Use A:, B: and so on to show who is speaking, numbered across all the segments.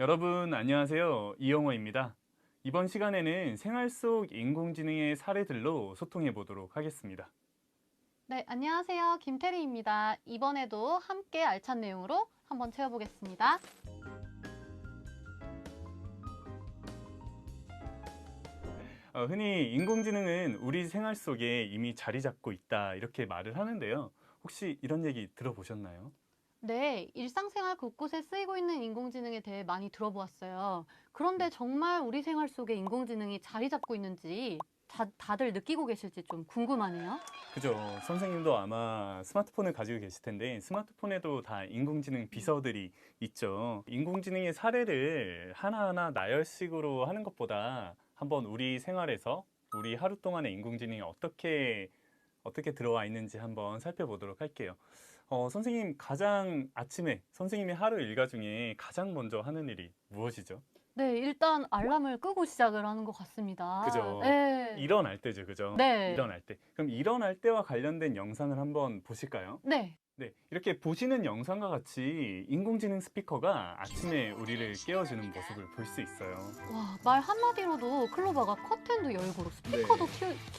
A: 여러분 안녕하세요. 이영호입니다. 이번 시간에는 생활 속 인공지능의 사례들로 소통해 보도록 하겠습니다.
B: 네, 안녕하세요. 김태리입니다. 이번에도 함께 알찬 내용으로 한번 채워보겠습니다.
A: 흔히 인공지능은 우리 생활 속에 이미 자리 잡고 있다 이렇게 말을 하는데요. 혹시 이런 얘기 들어보셨나요?
B: 네, 일상생활 곳곳에 쓰이고 있는 인공지능에 대해 많이 들어보았어요. 그런데
A: 네.
B: 정말 우리 생활 속에 인공지능이 자리 잡고 있는지 다들 느끼고 계실지 좀 궁금하네요.
A: 그죠. 선생님도 아마 스마트폰을 가지고 계실 텐데 스마트폰에도 다 인공지능 비서들이 있죠. 인공지능의 사례를 하나하나 나열식으로 하는 것보다 한번 우리 생활에서 우리 하루 동안의 인공지능이 어떻게 들어와 있는지 한번 살펴보도록 할게요. 선생님 가장 아침에 선생님의 하루 일과 중에 가장 먼저 하는 일이 무엇이죠?
B: 네, 일단 알람을 끄고 시작을 하는 것 같습니다.
A: 그죠.
B: 네.
A: 일어날 때죠, 그죠?
B: 네.
A: 일어날 때. 그럼 일어날 때와 관련된 영상을 한번 보실까요?
B: 네.
A: 네, 이렇게 보시는 영상과 같이 인공지능 스피커가 아침에 우리를 깨워주는 모습을 볼 수 있어요.
B: 와, 말 한마디로도 클로버가 커튼도 열고 스피커도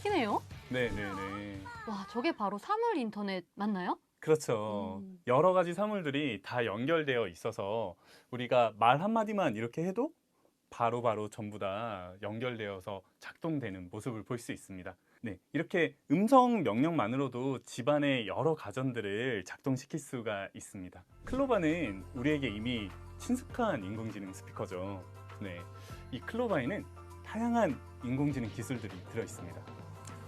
B: 키네요?
A: 네네네.
B: 와, 저게 바로 사물 인터넷 맞나요?
A: 그렇죠.
B: 음.
A: 여러 가지 사물들이 다 연결되어 있어서 우리가 말 한마디만 이렇게 해도 바로바로 전부 다 연결되어서 작동되는 모습을 볼 수 있습니다. 네, 이렇게 음성 명령만으로도 집안의 여러 가전들을 작동시킬 수가 있습니다. 클로바는 우리에게 이미 친숙한 인공지능 스피커죠. 네, 이 클로바에는 다양한 인공지능 기술들이 들어 있습니다.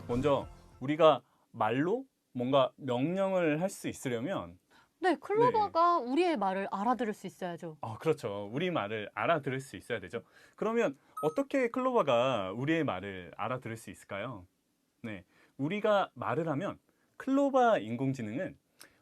A: 먼저 우리가 말로 뭔가 명령을 할 수 있으려면
B: 네,
A: 네,
B: 클로버가 우리의 말을 알아들을 수 있어야죠.
A: 그렇죠. 우리 말을 알아들을 수 있어야 되죠. 그러면 어떻게 클로버가 우리의 말을 알아들을 수 있을까요? 네. 우리가 말을 하면 클로바 인공지능은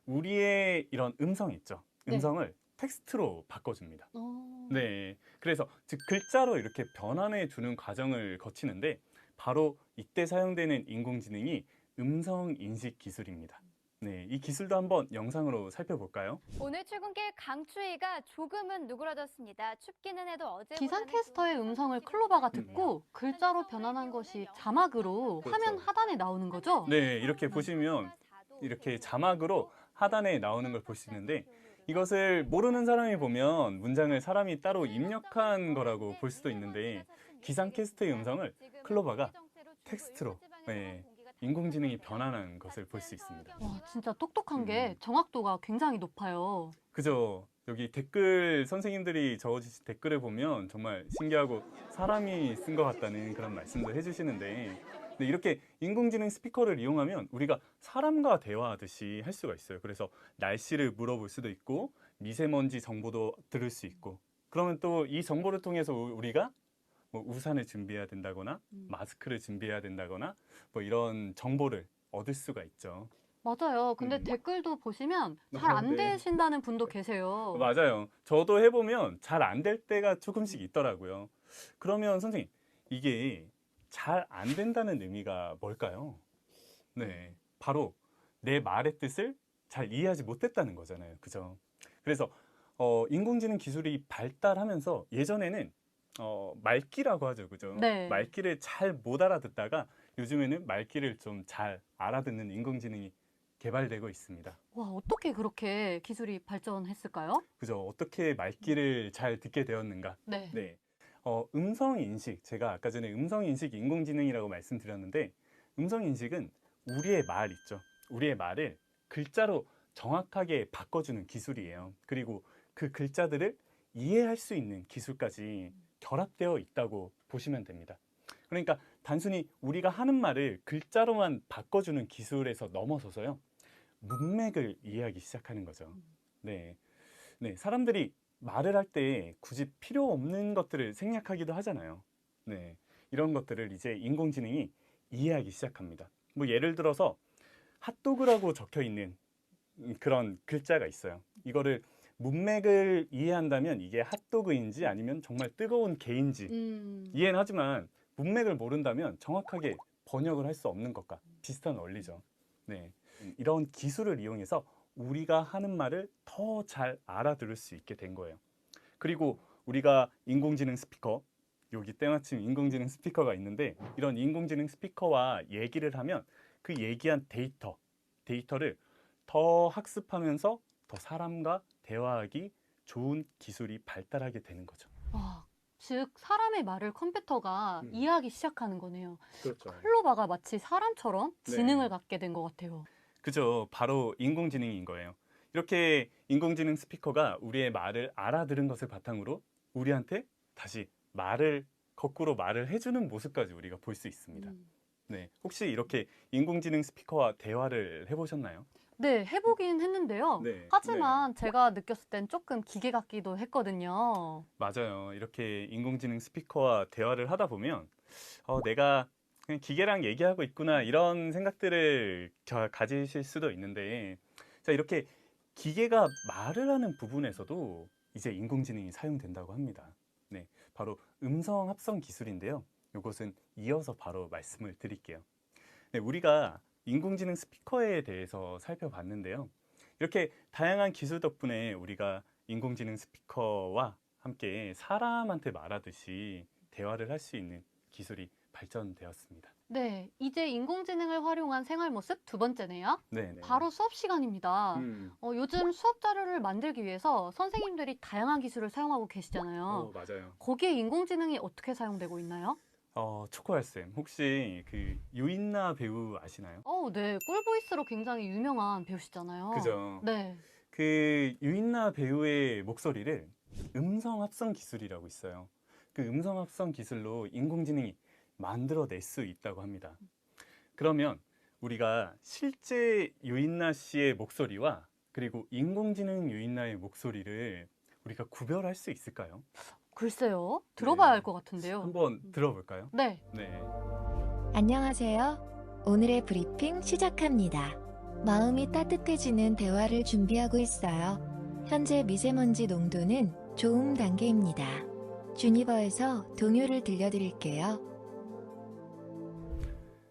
A: 우리의 이런 음성 있죠.
B: 네.
A: 음성을 텍스트로 바꿔줍니다.
B: 어.
A: 네. 그래서 즉 글자로 이렇게 변환해 주는 과정을 거치는데 바로 이때 사용되는 인공지능이 음성 인식 기술입니다. 네. 이 기술도 한번 영상으로 살펴볼까요?
C: 오늘 출근길 강추위가 조금은 누그러졌습니다. 춥기는 해도 어제보다는
B: 기상캐스터의
C: 좋은
B: 음성을
C: 날씨로
B: 클로버가
C: 보이는데요.
B: 듣고 글자로 변환한 것이 자막으로 화면
A: 그렇죠.
B: 하단에 나오는 거죠?
A: 네, 이렇게 보시면 이렇게 자막으로 하단에 나오는 걸 볼 수 있는데 이것을 모르는 사람이 보면 문장을 사람이 따로 입력한 거라고 볼 수도 있는데 기상캐스트의 음성을 클로버가 텍스트로 네, 인공지능이 변환한 것을 볼 수 있습니다.
B: 와, 진짜 똑똑한 게
A: 음,
B: 정확도가 굉장히 높아요.
A: 그죠? 여기 댓글 선생님들이 적어주신 댓글을 보면 정말 신기하고 사람이 쓴 것 같다는 그런 말씀도 해주시는데 네, 이렇게 인공지능 스피커를 이용하면 우리가 사람과 대화하듯이 할 수가 있어요. 그래서 날씨를 물어볼 수도 있고 미세먼지 정보도 들을 수 있고 그러면 또 이 정보를 통해서 우리가 뭐 우산을 준비해야 된다거나
B: 음.
A: 마스크를 준비해야 된다거나 뭐 이런 정보를 얻을 수가 있죠.
B: 맞아요. 근데
A: 음.
B: 댓글도 보시면 잘 안
A: 네.
B: 되신다는 분도 계세요.
A: 맞아요. 저도 해보면 잘 안 될 때가 조금씩 있더라고요. 그러면 선생님, 이게 잘 안 된다는 의미가 뭘까요? 네. 바로 내 말의 뜻을 잘 이해하지 못했다는 거잖아요. 그죠? 그래서, 인공지능 기술이 발달하면서 예전에는, 말귀라고 하죠. 그죠?
B: 네.
A: 말귀를 잘 못 알아듣다가 요즘에는 말귀를 좀 잘 알아듣는 인공지능이 개발되고 있습니다.
B: 와, 어떻게 그렇게 기술이 발전했을까요?
A: 그죠? 어떻게 말귀를 잘 듣게 되었는가?
B: 네.
A: 네. 음성 인식, 제가 아까 전에 음성 인식 인공지능이라고 말씀드렸는데, 음성 인식은 우리의 말 있죠. 우리의 말을 글자로 정확하게 바꿔주는 기술이에요. 그리고 그 글자들을 이해할 수 있는 기술까지 결합되어 있다고 보시면 됩니다. 그러니까 단순히 우리가 하는 말을 글자로만 바꿔주는 기술에서 넘어서서요, 문맥을 이해하기 시작하는 거죠. 네. 네, 사람들이 말을 할 때 굳이 필요 없는 것들을 생략하기도 하잖아요. 네, 이런 것들을 이제 인공지능이 이해하기 시작합니다. 뭐 예를 들어서 핫도그라고 적혀 있는 그런 글자가 있어요. 이거를 문맥을 이해한다면 이게 핫도그인지 아니면 정말 뜨거운 게인지
B: 음.
A: 이해는 하지만 문맥을 모른다면 정확하게 번역을 할 수 없는 것과 비슷한 원리죠. 네, 이런 기술을 이용해서 우리가 하는 말을 더 잘 알아들을 수 있게 된 거예요. 그리고 우리가 인공지능 스피커, 여기 때마침 인공지능 스피커가 있는데 이런 인공지능 스피커와 얘기를 하면 그 얘기한 데이터를 더 학습하면서 더 사람과 대화하기 좋은 기술이 발달하게 되는 거죠.
B: 와, 즉 사람의 말을 컴퓨터가
A: 음.
B: 이해하기 시작하는 거네요.
A: 그렇죠.
B: 클로바가 마치 사람처럼
A: 네.
B: 지능을 갖게 된 것 같아요.
A: 그죠. 바로 인공지능인 거예요. 이렇게 인공지능 스피커가 우리의 말을 알아들은 것을 바탕으로 우리한테 다시 거꾸로 말을 해주는 모습까지 우리가 볼 수 있습니다. 네. 혹시 이렇게 인공지능 스피커와 대화를 해보셨나요?
B: 네, 해보긴 했는데요.
A: 네.
B: 하지만 제가 느꼈을 땐 조금 기계 같기도 했거든요.
A: 맞아요. 이렇게 인공지능 스피커와 대화를 하다 보면 내가 그냥 기계랑 얘기하고 있구나 이런 생각들을 가지실 수도 있는데 자, 이렇게 기계가 말을 하는 부분에서도 이제 인공지능이 사용된다고 합니다. 네, 바로 음성 합성 기술인데요. 이것은 이어서 바로 말씀을 드릴게요. 네, 우리가 인공지능 스피커에 대해서 살펴봤는데요. 이렇게 다양한 기술 덕분에 우리가 인공지능 스피커와 함께 사람한테 말하듯이 대화를 할 수 있는 기술이 발전되었습니다.
B: 네, 이제 인공지능을 활용한 생활 모습 두 번째네요.
A: 네, 네.
B: 바로 수업 시간입니다.
A: 음.
B: 요즘 수업 자료를 만들기 위해서 선생님들이 다양한 기술을 사용하고 계시잖아요.
A: 맞아요.
B: 거기에 인공지능이 어떻게 사용되고 있나요?
A: 초코알 쌤, 혹시 그 유인나 배우 아시나요?
B: 네, 꿀보이스로 굉장히 유명한 배우시잖아요.
A: 그죠.
B: 네.
A: 그 유인나 배우의 목소리를 음성 합성 기술이라고 있어요. 그 음성 합성 기술로 인공지능이 만들어낼 수 있다고 합니다. 그러면 우리가 실제 유인나 씨의 목소리와 그리고 인공지능 유인나의 목소리를 우리가 구별할 수 있을까요?
B: 글쎄요. 들어봐야
A: 네.
B: 할 것 같은데요.
A: 한번 들어볼까요?
B: 네.
A: 네.
D: 안녕하세요. 오늘의 브리핑 시작합니다. 마음이 따뜻해지는 대화를 준비하고 있어요. 현재 미세먼지 농도는 좋음 단계입니다. 주니버에서 동요를 들려드릴게요.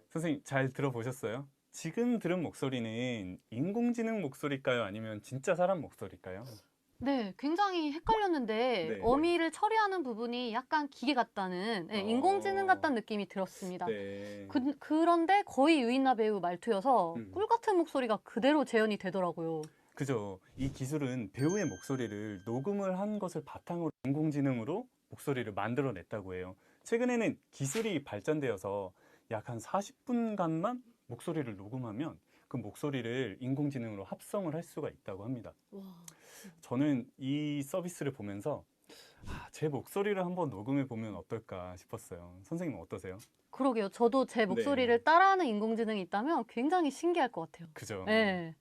A: 선생님 잘 들어보셨어요? 지금 들은 목소리는 인공지능 목소리일까요? 아니면 진짜 사람 목소리일까요?
B: 네, 굉장히 헷갈렸는데
A: 네.
B: 어미를 처리하는 부분이 약간 기계 같다는, 네, 인공지능 같다는 느낌이 들었습니다.
A: 네.
B: 그런데 거의 유인나 배우 말투여서
A: 음.
B: 꿀 같은 목소리가 그대로 재현이 되더라고요.
A: 그죠. 이 기술은 배우의 목소리를 녹음을 한 것을 바탕으로 인공지능으로 목소리를 만들어냈다고 해요. 최근에는 기술이 발전되어서 약 한 40분간만 목소리를 녹음하면 그 목소리를 인공지능으로 합성을 할 수가 있다고 합니다.
B: 와.
A: 저는 이 서비스를 보면서 제 목소리를 한번 녹음해 보면 어떨까 싶었어요. 선생님은 어떠세요?
B: 그러게요. 저도 제 목소리를 따라하는 인공지능이 있다면 굉장히 신기할 것 같아요.
A: 그죠?
B: 네.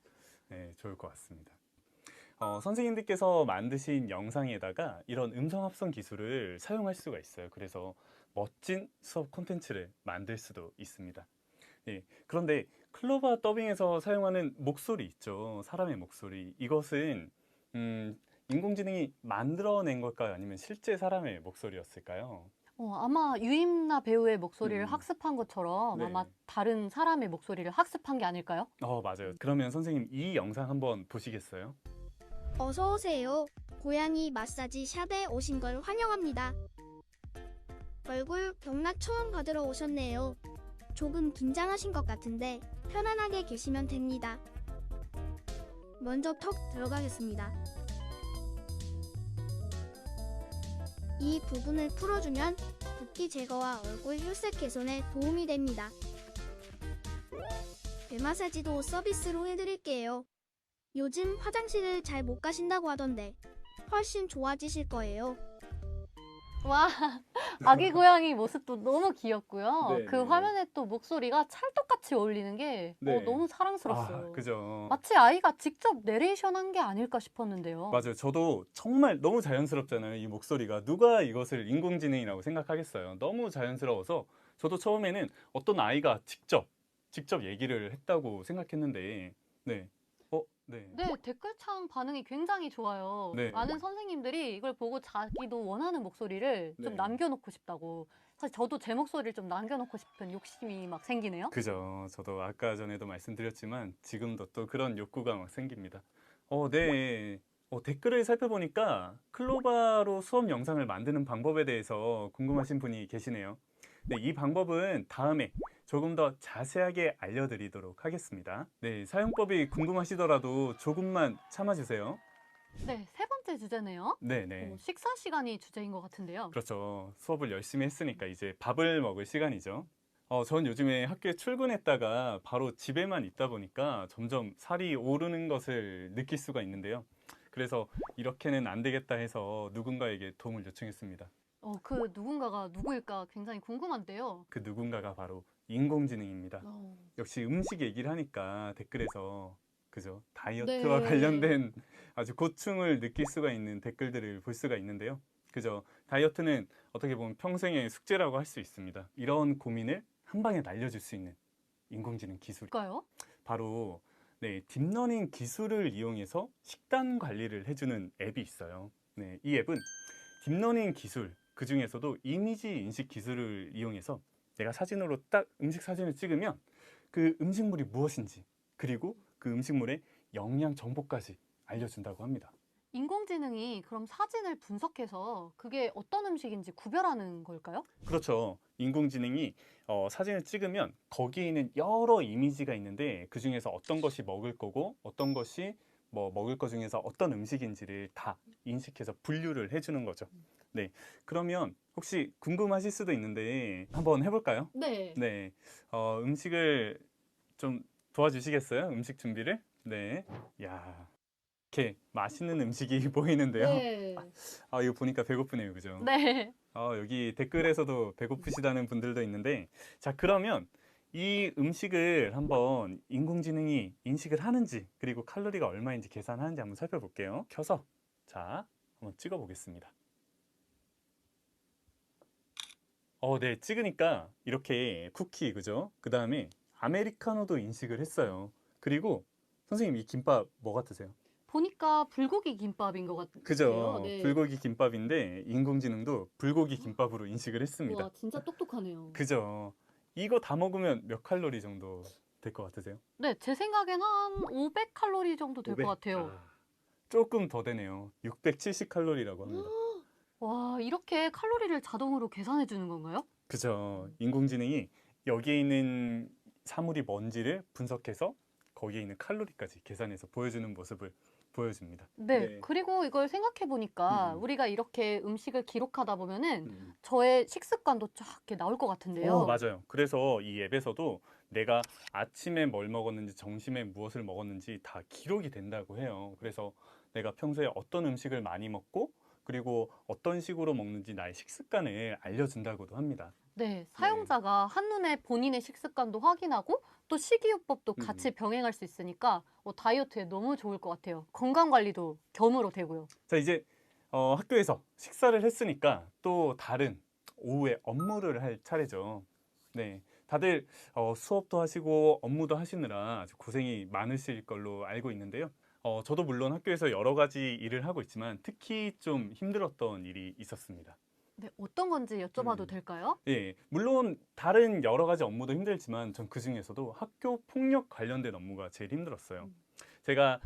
A: 네, 좋을 것 같습니다. 선생님들께서 만드신 영상에다가 이런 음성 합성 기술을 사용할 수가 있어요. 그래서 멋진 수업 콘텐츠를 만들 수도 있습니다. 예, 그런데 클로바 더빙에서 사용하는 목소리 있죠. 사람의 목소리. 이것은 인공지능이 만들어낸 걸까요? 아니면 실제 사람의 목소리였을까요?
B: 아마 유인나 배우의 목소리를
A: 음.
B: 학습한 것처럼
A: 네.
B: 아마 다른 사람의 목소리를 학습한 게 아닐까요?
A: 맞아요. 그러면 선생님 이 영상 한번 보시겠어요?
E: 어서 오세요. 고양이 마사지 샵에 오신 걸 환영합니다. 얼굴 병락 처음 받으러 오셨네요. 조금 긴장하신 것 같은데 편안하게 계시면 됩니다. 먼저 턱 들어가겠습니다. 이 부분을 풀어주면 붓기 제거와 얼굴 혈색 개선에 도움이 됩니다. 배 마사지도 서비스로 해드릴게요. 요즘 화장실을 잘 못 가신다고 하던데 훨씬 좋아지실 거예요.
B: 와, 아기 고양이 모습도 너무 귀엽고요.
A: 네,
B: 그
A: 네.
B: 화면에 또 목소리가 찰떡같이 어울리는 게
A: 네.
B: 너무 사랑스럽어요.
A: 그죠.
B: 마치 아이가 직접 내레이션 한 게 아닐까 싶었는데요.
A: 맞아요. 저도 정말 너무 자연스럽잖아요. 이 목소리가. 누가 이것을 인공지능이라고 생각하겠어요. 너무 자연스러워서 저도 처음에는 어떤 아이가 직접 얘기를 했다고 생각했는데, 네. 네.
B: 네, 댓글창 반응이 굉장히 좋아요.
A: 네.
B: 많은 선생님들이 이걸 보고 자기도 원하는 목소리를
A: 네.
B: 좀 남겨놓고 싶다고. 사실 저도 제 목소리를 좀 남겨놓고 싶은 욕심이 막 생기네요.
A: 그죠. 저도 아까 전에도 말씀드렸지만 지금도 또 그런 욕구가 막 생깁니다. 네. 댓글을 살펴보니까 클로바로 수업 영상을 만드는 방법에 대해서 궁금하신 분이 계시네요. 네, 이 방법은 다음에 조금 더 자세하게 알려드리도록 하겠습니다. 네, 사용법이 궁금하시더라도 조금만 참아주세요.
B: 네, 세 번째 주제네요.
A: 네네.
B: 식사 시간이 주제인 것 같은데요.
A: 그렇죠. 수업을 열심히 했으니까 이제 밥을 먹을 시간이죠. 전 요즘에 학교에 출근했다가 바로 집에만 있다 보니까 점점 살이 오르는 것을 느낄 수가 있는데요. 그래서 이렇게는 안 되겠다 해서 누군가에게 도움을 요청했습니다.
B: 그 누군가가 누구일까 굉장히 궁금한데요.
A: 그 누군가가 바로 인공지능입니다.
B: 어,
A: 역시 음식 얘기를 하니까 댓글에서 그죠? 다이어트와
B: 네.
A: 관련된 아주 고충을 느낄 수가 있는 댓글들을 볼 수가 있는데요. 그죠? 다이어트는 어떻게 보면 평생의 숙제라고 할 수 있습니다. 이런 고민을 한 방에 날려줄 수 있는 인공지능 기술.
B: 뭘까요?
A: 바로 네, 딥러닝 기술을 이용해서 식단 관리를 해주는 앱이 있어요. 네, 이 앱은 딥러닝 기술, 그 중에서도 이미지 인식 기술을 이용해서 내가 사진으로 딱 음식 사진을 찍으면 그 음식물이 무엇인지 그리고 그 음식물의 영양 정보까지 알려준다고 합니다.
B: 인공지능이 그럼 사진을 분석해서 그게 어떤 음식인지 구별하는 걸까요?
A: 그렇죠. 인공지능이 사진을 찍으면 거기에 있는 여러 이미지가 있는데 그 중에서 어떤 것이 먹을 거고 어떤 것이 뭐 먹을 것 중에서 어떤 음식인지를 다 인식해서 분류를 해주는 거죠. 네. 그러면 혹시 궁금하실 수도 있는데 한번 해볼까요?
B: 네.
A: 네. 음식을 좀 도와주시겠어요? 음식 준비를? 네. 야, 이렇게 맛있는 음식이 보이는데요.
B: 네.
A: 이거 보니까 배고프네요. 그죠?
B: 네.
A: 여기 댓글에서도 배고프시다는 분들도 있는데, 자, 그러면 이 음식을 한번 인공지능이 인식을 하는지, 그리고 칼로리가 얼마인지 계산하는지 한번 살펴볼게요. 켜서, 자, 한번 찍어 보겠습니다. 네, 찍으니까 이렇게 쿠키, 그죠? 그 다음에 아메리카노도 인식을 했어요. 그리고 선생님, 이 김밥 뭐 같으세요?
B: 보니까 불고기 김밥인 것 같아요.
A: 그죠?
B: 네.
A: 불고기 김밥인데 인공지능도 불고기 김밥으로 인식을 했습니다.
B: 와, 진짜 똑똑하네요.
A: 그죠? 이거 다 먹으면 몇 칼로리 정도 될 것 같으세요?
B: 네, 제 생각엔 한 500칼로리 정도 될 것
A: 500?
B: 같아요.
A: 조금 더 되네요. 670칼로리라고 합니다.
B: 와, 이렇게 칼로리를 자동으로 계산해 주는 건가요?
A: 그죠? 인공지능이 여기에 있는 사물이 뭔지를 분석해서 거기에 있는 칼로리까지 계산해서 보여주는 모습을 보여줍니다.
B: 네. 그리고 이걸 생각해 보니까 우리가 이렇게 음식을 기록하다 보면은 저의 식습관도 쫙 이렇게 나올 것 같은데요.
A: 맞아요. 그래서 이 앱에서도 내가 아침에 뭘 먹었는지 점심에 무엇을 먹었는지 다 기록이 된다고 해요. 그래서 내가 평소에 어떤 음식을 많이 먹고 그리고 어떤 식으로 먹는지 나의 식습관을 알려준다고도 합니다.
B: 네, 사용자가 한눈에 본인의 식습관도 확인하고 또 식이요법도 같이 병행할 수 있으니까 다이어트에 너무 좋을 것 같아요. 건강 관리도 겸으로 되고요.
A: 자, 이제 학교에서 식사를 했으니까 또 다른 오후에 업무를 할 차례죠. 네, 다들 수업도 하시고 업무도 하시느라 아주 고생이 많으실 걸로 알고 있는데요. 저도 물론 학교에서 여러 가지 일을 하고 있지만 특히 좀 힘들었던 일이 있었습니다.
B: 네, 어떤 건지 여쭤봐도 될까요?
A: 예, 물론 다른 여러 가지 업무도 힘들지만 전 그중에서도 학교 폭력 관련된 업무가 제일 힘들었어요. 제가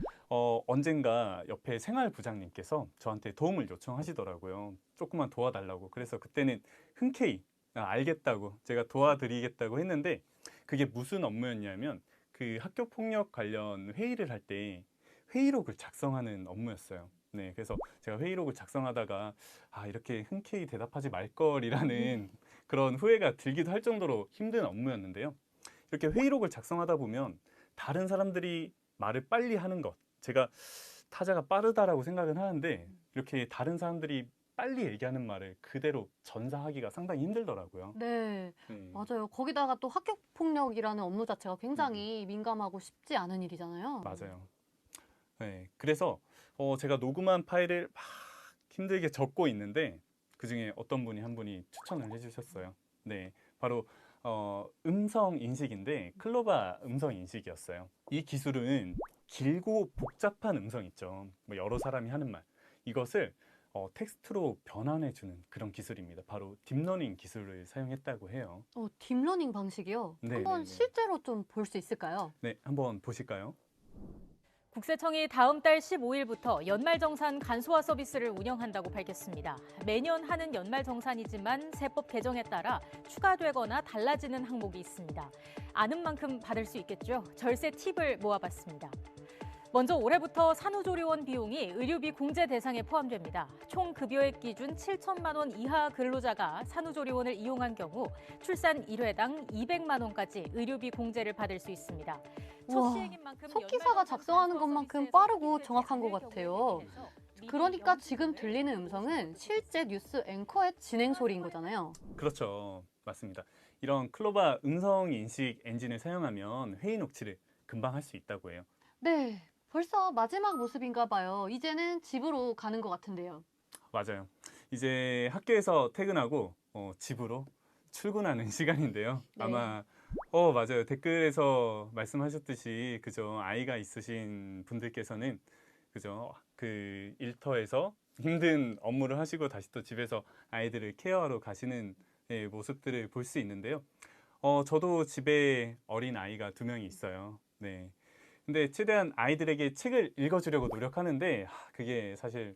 A: 언젠가 옆에 생활부장님께서 저한테 도움을 요청하시더라고요. 조금만 도와달라고. 그래서 그때는 흔쾌히 알겠다고 제가 도와드리겠다고 했는데 그게 무슨 업무였냐면 그 학교 폭력 관련 회의를 할 때 회의록을 작성하는 업무였어요. 네, 그래서 제가 회의록을 작성하다가 이렇게 흔쾌히 대답하지 말걸이라는 그런 후회가 들기도 할 정도로 힘든 업무였는데요. 이렇게 회의록을 작성하다 보면 다른 사람들이 말을 빨리 하는 것, 제가 타자가 빠르다라고 생각은 하는데 이렇게 다른 사람들이 빨리 얘기하는 말을 그대로 전사하기가 상당히 힘들더라고요.
B: 네, 맞아요. 거기다가 또 학교 폭력이라는 업무 자체가 굉장히 민감하고 쉽지 않은 일이잖아요.
A: 맞아요. 네, 그래서 제가 녹음한 파일을 막 힘들게 적고 있는데 그중에 어떤 분이 한 분이 추천을 해주셨어요. 네, 바로 음성 인식인데 클로바 음성 인식이었어요. 이 기술은 길고 복잡한 음성 있죠. 뭐 여러 사람이 하는 말 이것을 텍스트로 변환해주는 그런 기술입니다. 바로 딥러닝 기술을 사용했다고 해요.
B: 딥러닝 방식이요?
A: 네,
B: 한번
A: 네, 네.
B: 실제로 좀 볼 수 있을까요?
A: 네, 한번 보실까요?
F: 국세청이 다음 달 15일부터 연말정산 간소화 서비스를 운영한다고 밝혔습니다. 매년 하는 연말정산이지만 세법 개정에 따라 추가되거나 달라지는 항목이 있습니다. 아는 만큼 받을 수 있겠죠? 절세 팁을 모아봤습니다. 먼저 올해부터 산후조리원 비용이 의료비 공제 대상에 포함됩니다. 총 급여액 기준 7천만 원 이하 근로자가 산후조리원을 이용한 경우 출산 1회당 200만 원까지 의료비 공제를 받을 수 있습니다. 첫
B: 우와,
F: 시행인 만큼
B: 속기사가
F: 연말정산
B: 작성하는
F: 간소화
B: 것만큼
F: 서비스에서
B: 빠르고
F: 혜택을
B: 정확한 것
F: 제한할
B: 같아요.
F: 경우에 대비해서
B: 그러니까
F: 미리
B: 지금
F: 영수증을
B: 들리는 음성은 실제 뉴스 앵커의 진행 소리인 거잖아요.
A: 그렇죠. 맞습니다. 이런 클로바 음성 인식 엔진을 사용하면 회의 녹취를 금방 할 수 있다고 해요.
B: 네, 벌써 마지막 모습인가 봐요. 이제는 집으로 가는 것 같은데요.
A: 맞아요. 이제 학교에서 퇴근하고 집으로 출근하는 시간인데요.
B: 네.
A: 아마 맞아요. 댓글에서 말씀하셨듯이 그죠. 아이가 있으신 분들께서는 그죠. 그 일터에서 힘든 업무를 하시고 다시 또 집에서 아이들을 케어하러 가시는 모습들을 볼 수 있는데요. 저도 집에 어린 아이가 2명이 있어요. 네. 근데 최대한 아이들에게 책을 읽어주려고 노력하는데 그게 사실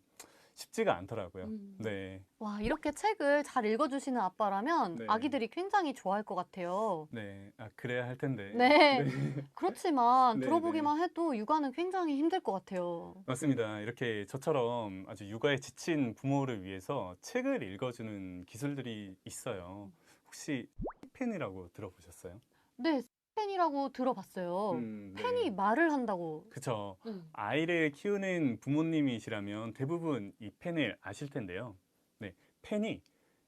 A: 쉽지가 않더라고요. 네.
B: 와, 이렇게 책을 잘 읽어주시는 아빠라면
A: 네.
B: 아기들이 굉장히 좋아할 것 같아요.
A: 네. 그래야 할 텐데.
B: 네. 그렇지만
A: 네,
B: 들어보기만 해도 육아는 굉장히 힘들 것 같아요.
A: 맞습니다. 이렇게 저처럼 아주 육아에 지친 부모를 위해서 책을 읽어주는 기술들이 있어요. 혹시 펜이라고 들어보셨어요?
B: 네, 펜이라고 들어봤어요.
A: 네.
B: 펜이 말을 한다고.
A: 그쵸.
B: 음.
A: 아이를 키우는 부모님이시라면 대부분 이 펜을 아실 텐데요. 네, 펜이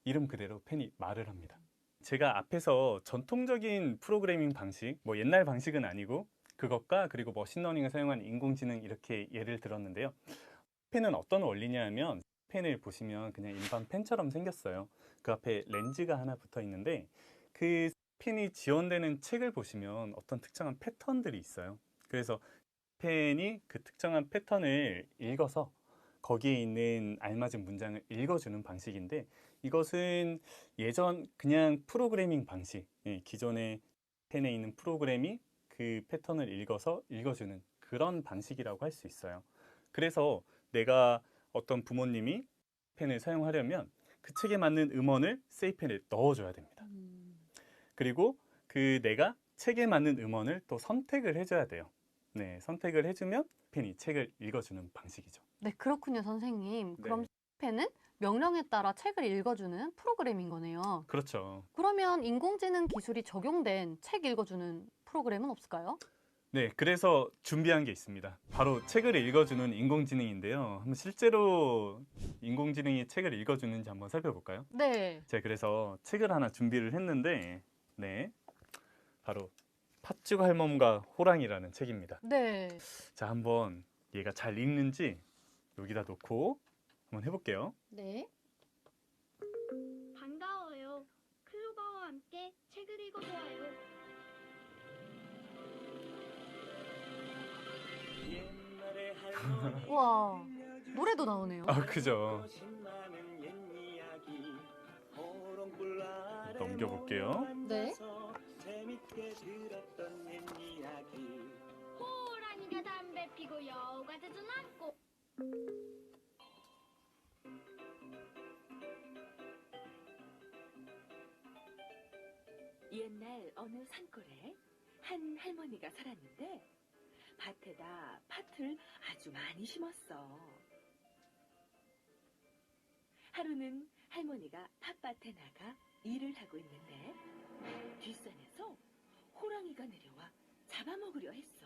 A: 이름 그대로 펜이 말을 합니다. 제가 앞에서 전통적인 프로그래밍 방식, 뭐 옛날 방식은 아니고 그것과 그리고 머신러닝을 사용한 인공지능 이렇게 예를 들었는데요. 펜은 어떤 원리냐 하면 펜을 보시면 그냥 일반 펜처럼 생겼어요. 그 앞에 렌즈가 하나 붙어 있는데 그 펜이 지원되는 책을 보시면 어떤 특정한 패턴들이 있어요. 그래서 펜이 그 특정한 패턴을 읽어서 거기에 있는 알맞은 문장을 읽어주는 방식인데 이것은 예전 그냥 프로그래밍 방식, 기존의 펜에 있는 프로그램이 그 패턴을 읽어서 읽어주는 그런 방식이라고 할 수 있어요. 그래서 내가 어떤 부모님이 펜을 사용하려면 그 책에 맞는 음원을 세이펜에 넣어줘야 됩니다. 그리고 그 내가 책에 맞는 음원을 또 선택을 해줘야 돼요. 네, 선택을 해주면 펜이 책을 읽어주는 방식이죠.
B: 네, 그렇군요, 선생님.
A: 네.
B: 그럼 펜은 명령에 따라 책을 읽어주는 프로그램인 거네요.
A: 그렇죠.
B: 그러면 인공지능 기술이 적용된 책 읽어주는 프로그램은 없을까요?
A: 네, 그래서 준비한 게 있습니다. 바로 책을 읽어주는 인공지능인데요. 한번 실제로 인공지능이 책을 읽어주는지 한번 살펴볼까요?
B: 네.
A: 제가 그래서 책을 하나 준비를 했는데, 네, 바로 팥죽 할멈과 호랑이라는 책입니다.
B: 네.
A: 자, 한번 얘가 잘 읽는지 여기다 놓고 한번 해볼게요.
B: 네.
E: 반가워요. 클로바와 함께 책을 읽어보아요.
B: 우와, 노래도 나오네요.
A: 그죠. 넘겨볼게요.
B: 네.
E: 호랑이가 담배 피고 여우가 되진 않고
G: 옛날 어느 산골에 한 할머니가 살았는데 밭에다 팥을 아주 많이 심었어. 하루는 할머니가 팥밭에 나가 일을 하고 있는데 뒷산에서 호랑이가 내려와 잡아먹으려 했어.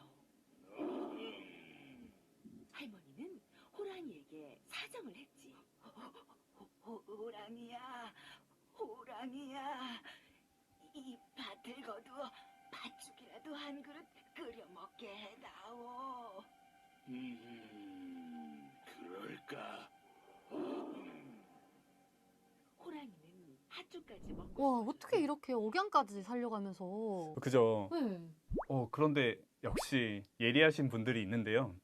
G: 할머니는 호랑이에게 사정을 했지. 호랑이야, 호랑이야. 이 밭을 거두어 팥죽이라도 한 그릇 끓여 먹게 해다오.
H: 그럴까?
G: 호랑이는 팥죽까지 먹고
B: 와,
G: 싶어서
B: 어떻게 이렇게 억양까지 살려가면서.
A: 그죠.
B: 네.
A: 그런데 역시 예리하신 분들이 있는데요.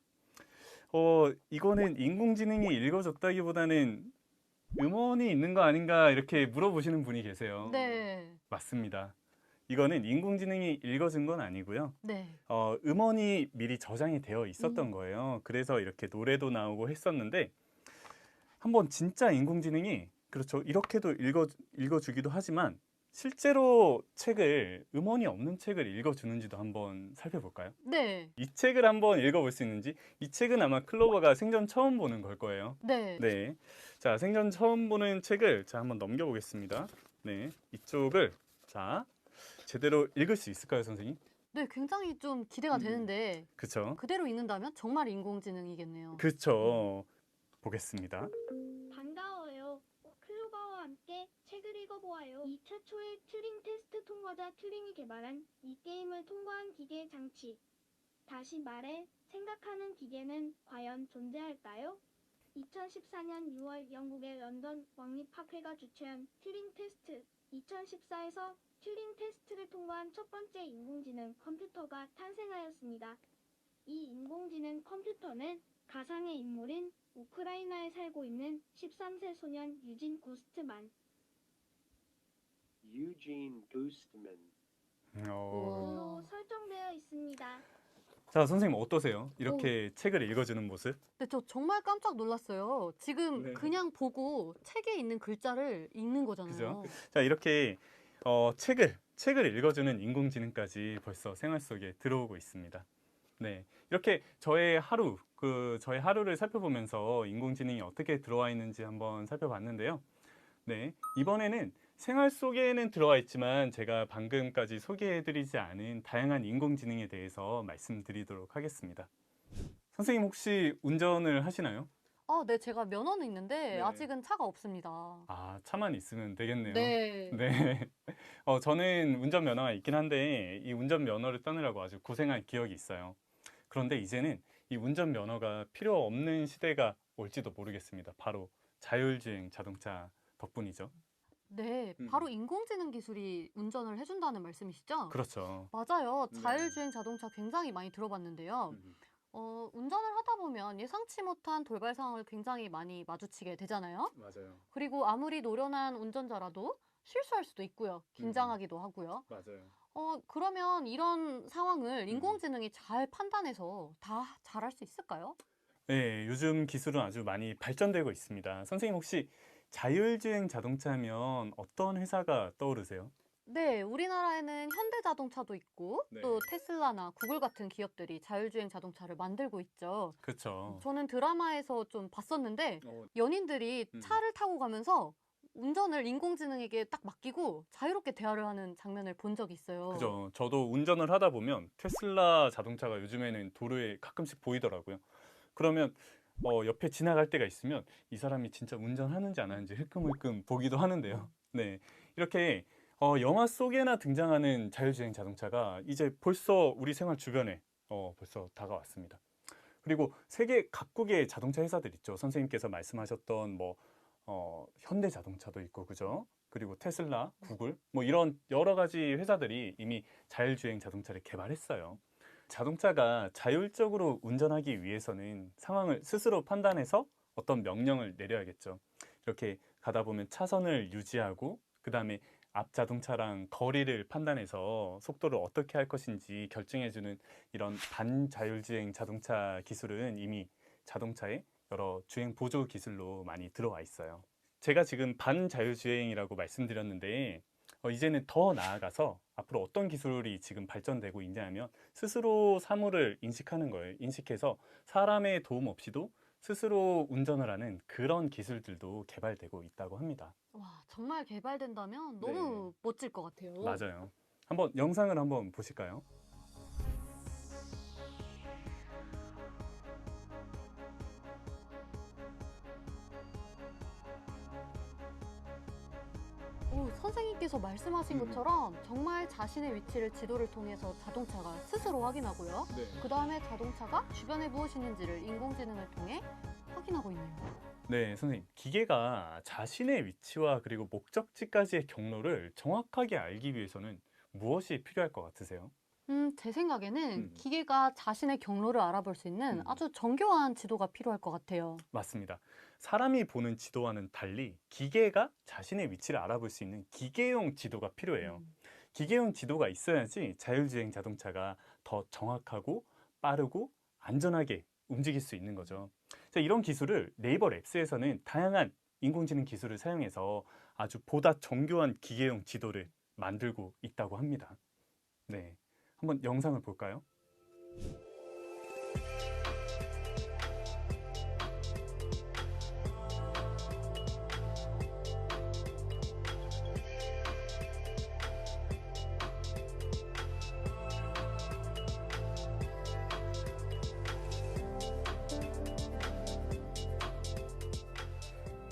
A: 이거는 인공지능이 읽어줬다기보다는 음원이 있는 거 아닌가 이렇게 물어보시는 분이 계세요.
B: 네.
A: 맞습니다. 이거는 인공지능이 읽어준 건 아니고요.
B: 네.
A: 음원이 미리 저장이 되어 있었던 거예요. 그래서 이렇게 노래도 나오고 했었는데 한번 진짜 인공지능이 그렇죠. 이렇게도 읽어주기도 하지만 실제로 책을 음원이 없는 책을 읽어주는지도 한번 살펴볼까요?
B: 네.
A: 이 책을 한번 읽어볼 수 있는지 이 책은 아마 클로버가 생전 처음 보는 걸 거예요.
B: 네.
A: 네. 자, 생전 처음 보는 책을 자, 한번 넘겨보겠습니다. 네. 이쪽을 자, 제대로 읽을 수 있을까요, 선생님?
B: 네, 굉장히 좀 기대가 되는데
A: 그쵸?
B: 그대로 읽는다면 정말 인공지능이겠네요.
A: 그쵸. 보겠습니다.
E: 반가워요. 클로버와 함께 책을 읽어보아요. 이 최초의 튜링 테스트 통과자 튜링이 개발한 이 게임을 통과한 기계 장치. 다시 말해, 생각하는 기계는 과연 존재할까요? 2014년 6월 영국의 런던 왕립학회가 주최한 튜링 테스트 2014에서 튜링 테스트를 통과한 첫 번째 인공지능 컴퓨터가 탄생하였습니다. 이 인공지능 컴퓨터는 가상의 인물인 우크라이나에 살고 있는 13세 소년 유진 고스트만.
H: Eugene Goostman.
E: 로 설정되어 있습니다.
A: 자, 선생님 어떠세요? 이렇게 책을 읽어주는 모습?
B: 네, 저 정말 깜짝 놀랐어요. 지금
A: 네.
B: 그냥 보고 책에 있는 글자를 읽는 거잖아요.
A: 그죠? 자, 이렇게 책을 읽어주는 인공지능까지 벌써 생활 속에 들어오고 있습니다. 네, 이렇게 저의 하루를 살펴보면서 인공지능이 어떻게 들어와 있는지 한번 살펴봤는데요. 네, 이번에는 생활 속에는 들어와 있지만 제가 방금까지 소개해드리지 않은 다양한 인공지능에 대해서 말씀드리도록 하겠습니다. 선생님 혹시 운전을 하시나요?
B: 네, 제가 면허는 있는데
A: 네.
B: 아직은 차가 없습니다.
A: 아, 차만 있으면 되겠네요.
B: 네.
A: 네. 저는 운전면허가 있긴 한데 이 운전면허를 따느라고 아주 고생한 기억이 있어요. 그런데 이제는 이 운전면허가 필요 없는 시대가 올지도 모르겠습니다. 바로 자율주행 자동차 덕분이죠.
B: 네, 바로 인공지능 기술이 운전을 해준다는 말씀이시죠?
A: 그렇죠.
B: 맞아요.
A: 네.
B: 자율주행 자동차 굉장히 많이 들어봤는데요. 운전을 하다 보면 예상치 못한 돌발 상황을 굉장히 많이 마주치게 되잖아요.
A: 맞아요.
B: 그리고 아무리 노련한 운전자라도 실수할 수도 있고요. 긴장하기도 하고요.
A: 맞아요.
B: 그러면 이런 상황을 인공지능이 잘 판단해서 다 잘할 수 있을까요?
A: 네, 요즘 기술은 아주 많이 발전되고 있습니다. 선생님 혹시 자율주행 자동차면 어떤 회사가 떠오르세요?
B: 네, 우리나라에는 현대자동차도 있고
A: 네.
B: 또 테슬라나 구글 같은 기업들이 자율주행 자동차를 만들고 있죠.
A: 그렇죠.
B: 저는 드라마에서 좀 봤었는데 연인들이 차를 타고 가면서 운전을 인공지능에게 딱 맡기고 자유롭게 대화를 하는 장면을 본 적이 있어요.
A: 그죠. 저도 운전을 하다 보면 테슬라 자동차가 요즘에는 도로에 가끔씩 보이더라고요. 그러면 옆에 지나갈 때가 있으면 이 사람이 진짜 운전하는지 안 하는지 흘끔흘끔 보기도 하는데요. 네, 이렇게 영화 속에나 등장하는 자율주행 자동차가 이제 벌써 우리 생활 주변에 벌써 다가왔습니다. 그리고 세계 각국의 자동차 회사들 있죠. 선생님께서 말씀하셨던 현대자동차도 있고, 그죠? 그리고 테슬라, 구글, 이런 여러 가지 회사들이 이미 자율주행 자동차를 개발했어요. 자동차가 자율적으로 운전하기 위해서는 상황을 스스로 판단해서 어떤 명령을 내려야겠죠. 이렇게 가다 보면 차선을 유지하고 그 다음에 앞 자동차랑 거리를 판단해서 속도를 어떻게 할 것인지 결정해주는 이런 반자율주행 자동차 기술은 이미 자동차에 여러 주행 보조 기술로 많이 들어와 있어요. 제가 지금 반자율주행이라고 말씀드렸는데 이제는 더 나아가서 앞으로 어떤 기술이 지금 발전되고 있냐면 스스로 사물을 인식하는 거예요. 인식해서 사람의 도움 없이도 스스로 운전을 하는 그런 기술들도 개발되고 있다고 합니다.
B: 와, 정말 개발된다면 너무 멋질 것 같아요.
A: 맞아요. 한번 영상을 한번 보실까요?
B: 선생님께서 말씀하신 것처럼 정말 자신의 위치를 지도를 통해서 자동차가 스스로 확인하고요. 그 다음에 자동차가 주변에 무엇이 있는지를 인공지능을 통해 확인하고 있네요.
A: 네, 선생님. 기계가 자신의 위치와 그리고 목적지까지의 경로를 정확하게 알기 위해서는 무엇이 필요할 것 같으세요?
B: 제 생각에는 기계가 자신의 경로를 알아볼 수 있는 아주 정교한 지도가 필요할 것 같아요.
A: 맞습니다. 사람이 보는 지도와는 달리 기계가 자신의 위치를 알아볼 수 있는 기계용 지도가 필요해요. 기계용 지도가 있어야지 자율주행 자동차가 더 정확하고 빠르고 안전하게 움직일 수 있는 거죠. 자, 이런 기술을 네이버 랩스에서는 다양한 인공지능 기술을 사용해서 아주 보다 정교한 기계용 지도를 만들고 있다고 합니다. 네, 한번 영상을 볼까요?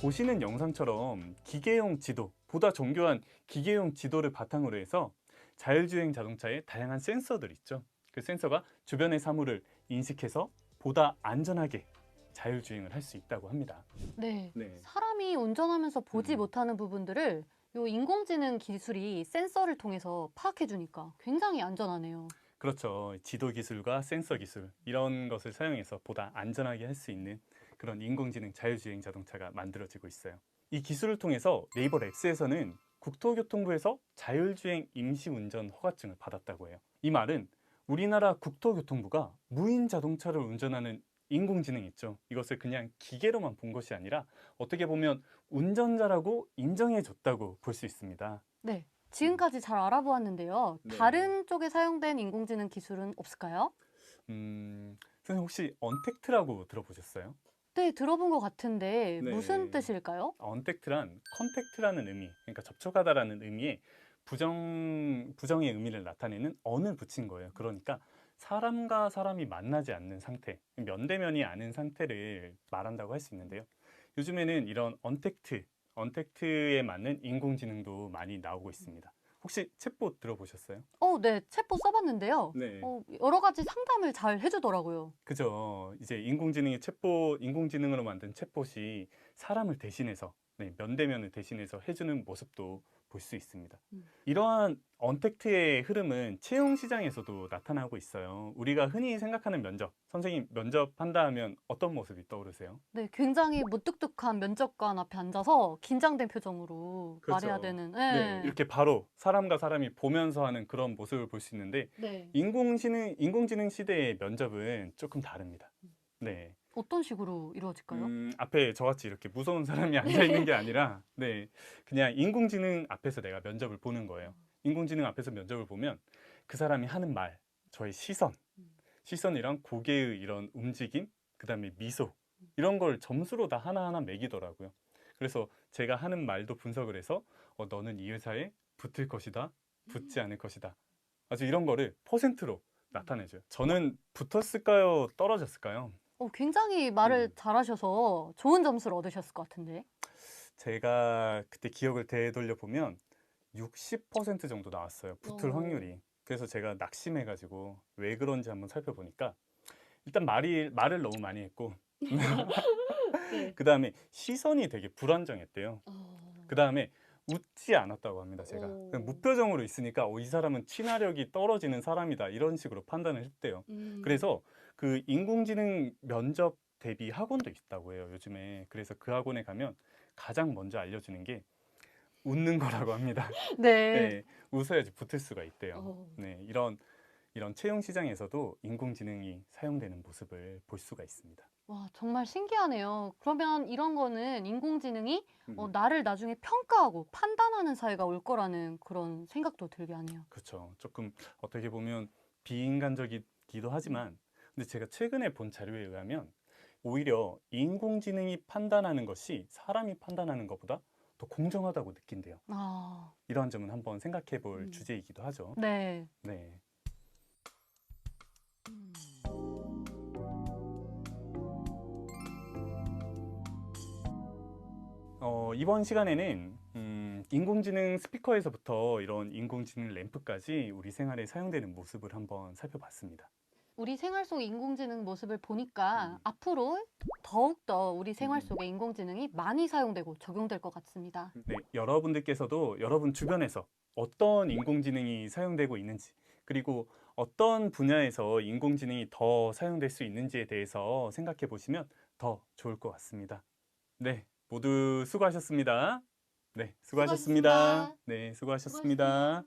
A: 보시는 영상처럼 기계용 지도, 보다 정교한 기계용 지도를 바탕으로 해서 자율주행 자동차에 다양한 센서들 있죠. 그 센서가 주변의 사물을 인식해서 보다 안전하게 자율주행을 할 수 있다고 합니다.
B: 네.
A: 네.
B: 사람이 운전하면서 보지 못하는 부분들을 요 인공지능 기술이 센서를 통해서 파악해 주니까 굉장히 안전하네요.
A: 그렇죠. 지도 기술과 센서 기술 이런 것을 사용해서 보다 안전하게 할 수 있는 그런 인공지능 자율주행 자동차가 만들어지고 있어요. 이 기술을 통해서 네이버 랩스에서는 국토교통부에서 자율주행 임시운전 허가증을 받았다고 해요. 이 말은 우리나라 국토교통부가 무인 자동차를 운전하는 인공지능 있죠. 이것을 그냥 기계로만 본 것이 아니라 어떻게 보면 운전자라고 인정해줬다고 볼 수 있습니다.
B: 네. 지금까지 잘 알아보았는데요.
A: 네.
B: 다른 쪽에 사용된 인공지능 기술은 없을까요?
A: 선생님 혹시 언택트라고 들어보셨어요?
B: 네, 들어본 것 같은데
A: 네.
B: 무슨 뜻일까요?
A: 언택트란 컨택트라는 의미, 그러니까 접촉하다라는 의미의 부정의 의미를 나타내는 언을 붙인 거예요. 그러니까 사람과 사람이 만나지 않는 상태, 면대면이 아닌 상태를 말한다고 할 수 있는데요. 요즘에는 이런 언택트에 맞는 인공지능도 많이 나오고 있습니다. 혹시 챗봇 들어보셨어요?
B: 네, 챗봇 써봤는데요.
A: 네.
B: 여러 가지 상담을 잘 해주더라고요.
A: 그죠. 이제 인공지능으로 만든 챗봇이 사람을 대신해서, 네, 면대면을 대신해서 해주는 모습도 볼 수 있습니다. 이러한 언택트의 흐름은 채용 시장에서도 나타나고 있어요. 우리가 흔히 생각하는 면접, 선생님 면접한다 하면 어떤 모습이 떠오르세요?
B: 네, 굉장히 무뚝뚝한 면접관 앞에 앉아서 긴장된 표정으로
A: 그렇죠.
B: 말해야 되는.
A: 네, 이렇게 바로 사람과 사람이 보면서 하는 그런 모습을 볼 수 있는데
B: 네.
A: 인공지능 시대의 면접은 조금 다릅니다. 네.
B: 어떤 식으로 이루어질까요?
A: 앞에 저같이 이렇게 무서운 사람이 앉아 있는 게 아니라, 네, 그냥 인공지능 앞에서 내가 면접을 보는 거예요. 인공지능 앞에서 면접을 보면 그 사람이 하는 말, 저의 시선이랑 고개의 이런 움직임, 그다음에 미소 이런 걸 점수로 다 하나하나 매기더라고요. 그래서 제가 하는 말도 분석을 해서 너는 이 회사에 붙을 것이다, 붙지 않을 것이다. 아주 이런 거를 퍼센트로 나타내줘요. 저는 붙었을까요? 떨어졌을까요?
B: 굉장히 말을 잘하셔서 좋은 점수를 얻으셨을 것 같은데.
A: 제가 그때 기억을 되돌려 보면 60% 정도 나왔어요. 붙을 확률이. 그래서 제가 낙심해가지고 왜 그런지 한번 살펴보니까 일단 말을 너무 많이 했고
B: 네.
A: 그 다음에 시선이 되게 불안정했대요. 그 다음에 웃지 않았다고 합니다. 제가 그냥 무표정으로 있으니까 이 사람은 친화력이 떨어지는 사람이다 이런 식으로 판단을 했대요. 그래서 그 인공지능 면접 대비 학원도 있다고 해요, 요즘에. 그래서 그 학원에 가면 가장 먼저 알려주는 게 웃는 거라고 합니다.
B: 네.
A: 네, 웃어야지 붙을 수가 있대요. 네, 이런 채용 시장에서도 인공지능이 사용되는 모습을 볼 수가 있습니다.
B: 와, 정말 신기하네요. 그러면 이런 거는 인공지능이 나를 나중에 평가하고 판단하는 사회가 올 거라는 그런 생각도 들게 하네요.
A: 그렇죠. 조금 어떻게 보면 비인간적이기도 하지만 근데 제가 최근에 본 자료에 의하면 오히려 인공지능이 판단하는 것이 사람이 판단하는 것보다 더 공정하다고 느낀대요. 이러한 점은 한번 생각해 볼 주제이기도 하죠.
B: 네.
A: 네. 이번 시간에는 인공지능 스피커에서부터 이런 인공지능 램프까지 우리 생활에 사용되는 모습을 한번 살펴봤습니다.
B: 우리 생활 속 인공지능 모습을 보니까 앞으로 더욱더 우리 생활 속에 인공지능이 많이 사용되고 적용될 것 같습니다.
A: 네, 여러분들께서도 여러분 주변에서 어떤 인공지능이 사용되고 있는지 그리고 어떤 분야에서 인공지능이 더 사용될 수 있는지에 대해서 생각해 보시면 더 좋을 것 같습니다. 네, 모두 수고하셨습니다. 네, 수고하셨습니다.
B: 수고하셨습니다.
A: 네, 수고하셨습니다.